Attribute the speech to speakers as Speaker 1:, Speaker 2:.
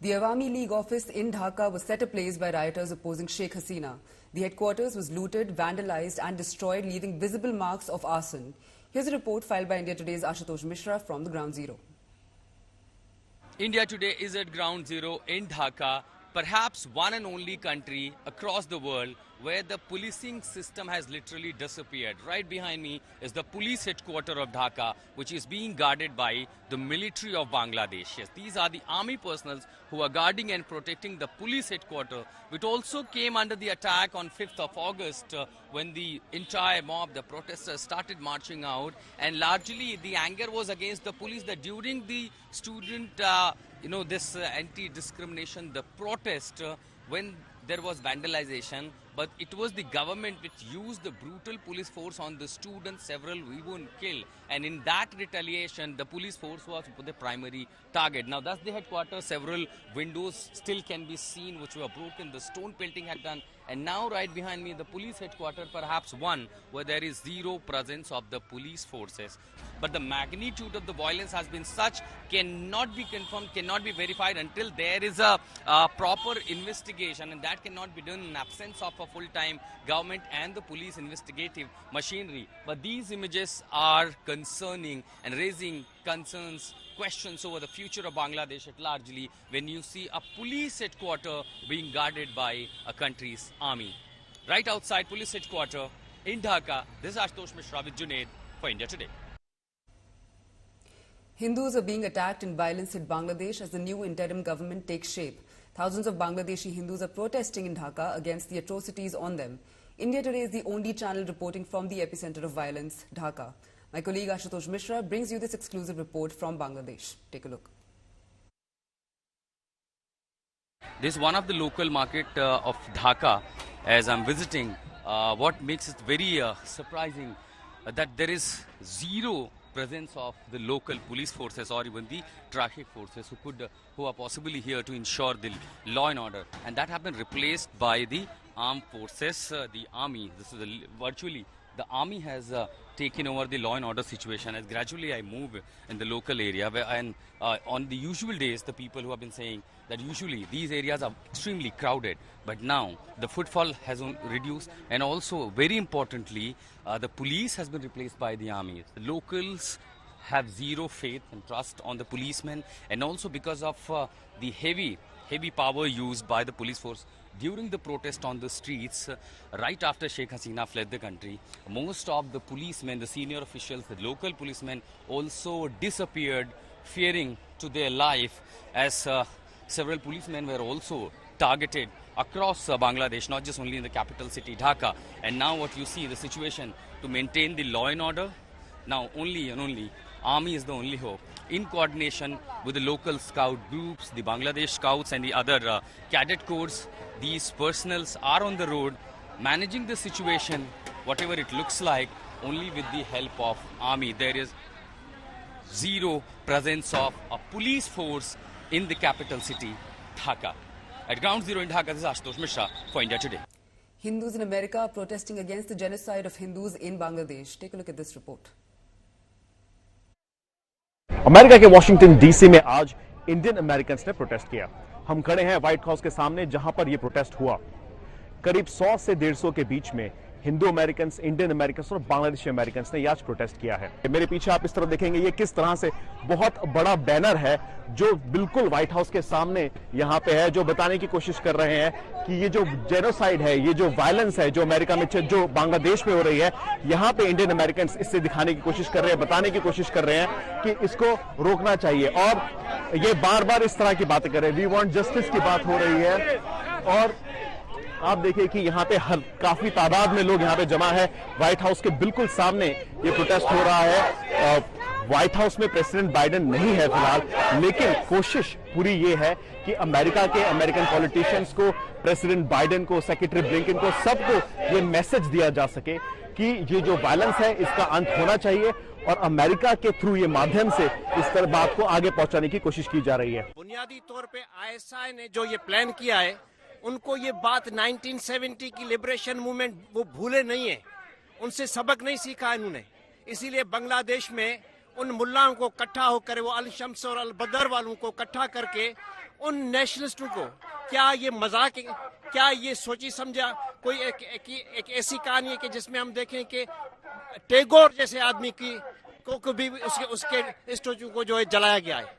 Speaker 1: The Awami League office in Dhaka was set ablaze by rioters opposing Sheikh Hasina. The headquarters was looted, vandalized and destroyed, leaving visible marks of arson. Here's a report filed by India Today's Ashutosh Mishra from the Ground Zero.
Speaker 2: India Today is at Ground Zero in Dhaka, perhaps one and only country across the world where the policing system has literally disappeared. Right behind me is the police headquarters of Dhaka, which is being guarded by the military of Bangladesh. Yes, these are the army personnel who are guarding and protecting the police headquarters, which also came under the attack on 5th of August when the entire mob, the protesters, started marching out. And largely the anger was against the police that during the student, this anti-discrimination, the protest, when there was vandalization, but it was the government which used the brutal police force on the students, several even killed. And in that retaliation, the police force was the primary target. Now that's the headquarters. Several windows still can be seen which were broken. The stone pelting had done. And now right behind me, the police headquarters, perhaps one where there is zero presence of the police forces. But the magnitude of the violence has been such, cannot be confirmed, cannot be verified until there is a proper investigation. And that cannot be done in absence of a full-time government and the police investigative machinery. But these images are concerning and raising concerns, questions over the future of Bangladesh at largely when you see a police headquarters being guarded by a country's army. Right outside police headquarters in Dhaka, this is Ashutosh Mishra with Junaid for India Today.
Speaker 1: Hindus are being attacked and violence hit Bangladesh as the new interim government takes shape. Thousands of Bangladeshi Hindus are protesting in Dhaka against the atrocities on them. India Today is the only channel reporting from the epicenter of violence, Dhaka. My colleague Ashutosh Mishra brings you this exclusive report from Bangladesh. Take a look.
Speaker 2: This is one of the local market of Dhaka as I'm visiting. What makes it very surprising that there is zero presence of the local police forces or even the traffic forces who are possibly here to ensure the law and order, and that have been replaced by the armed forces, the army. This is virtually the army has taken over the law and order situation. As gradually I move in the local area, and on the usual days, the people who have been saying that usually these areas are extremely crowded, but now the footfall has reduced, and also very importantly, the police has been replaced by the army. The locals have zero faith and trust on the policemen, and also because of the heavy power used by the police force during the protest on the streets right after Sheikh Hasina fled the country. Most of the policemen, the senior officials, the local policemen also disappeared, fearing to their life, as several policemen were also targeted across Bangladesh, not just only in the capital city Dhaka. And now what you see, the situation to maintain the law and order, now only and only army is the only hope. In coordination with the local scout groups, the Bangladesh Scouts and the other cadet corps, these personals are on the road managing the situation, whatever it looks like, only with the help of army. There is zero presence of a police force in the capital city, Dhaka. At Ground Zero in Dhaka, this is Ashutosh Mishra for India Today.
Speaker 1: Hindus in America are protesting against the genocide of Hindus in Bangladesh. Take a look at this report.
Speaker 3: America के Washington DC में आज Indian Americans ने protest किया। हम खड़े हैं white house के सामने जहां पर यह प्रोटेस्ट हुआ। करीब 100 से 150 के बीच में हिंदू अमेरिकन्स, इंडियन अमेरिकन्स और बांग्लादेशी अमेरिकन्स ने आज प्रोटेस्ट किया है। मेरे पीछे आप इस तरफ देखेंगे ये किस तरह से बहुत बड़ा बैनर है जो बिल्कुल व्हाइट हाउस के सामने यहां पे है, जो बताने की कोशिश कर रहे हैं कि ये जो जेनोसाइड है, ये जो वायलेंस है जो अमेरिका में, जो बांग्लादेश में हो रही है, यहां पे इंडियन अमेरिकन्स इससे दिखाने की कोशिश कर रहे हैं, बताने की कोशिश कर रहे हैं कि इसको रोकना चाहिए। और ये बार बार इस तरह की बातें कर रहे हैं, वी वांट जस्टिस की बात हो रही है। और आप देखिए कि यहाँ पे काफी तादाद में लोग यहाँ पे जमा है। व्हाइट हाउस के बिल्कुल सामने ये प्रोटेस्ट हो रहा है। व्हाइट हाउस में प्रेसिडेंट बाइडेन नहीं है फिलहाल, लेकिन कोशिश पूरी ये है कि अमेरिकन पॉलिटिशियंस को, प्रेसिडेंट बाइडेन को, सेक्रेटरी ब्लिंकन को, सबको ये मैसेज दिया जा सके कि ये जो वायलेंस है इसका अंत होना चाहिए, और अमेरिका के थ्रू ये माध्यम से इस तरह बात को आगे पहुंचाने की कोशिश की जा रही है।
Speaker 4: बुनियादी तौर पे ISI ने जो ये प्लान किया है, उनको ये बात 1970 की लिबरेशन मूवमेंट वो भूले नहीं है, उनसे सबक नहीं सीखा इन्होंने। इसीलिए बांग्लादेश में उन मुल्लाओं को इकट्ठा होकर, वो अल शम्स और अल बदर वालों को इकट्ठा करके उन नेशनलिस्टों को क्या ये मजाक है? क्या ये सोची समझा कोई एक ऐसी कहानी है कि जिसमें हम देखें कि टैगोर जैसे आदमी की को भी उसके स्टैचू को जो है जलाया गया है।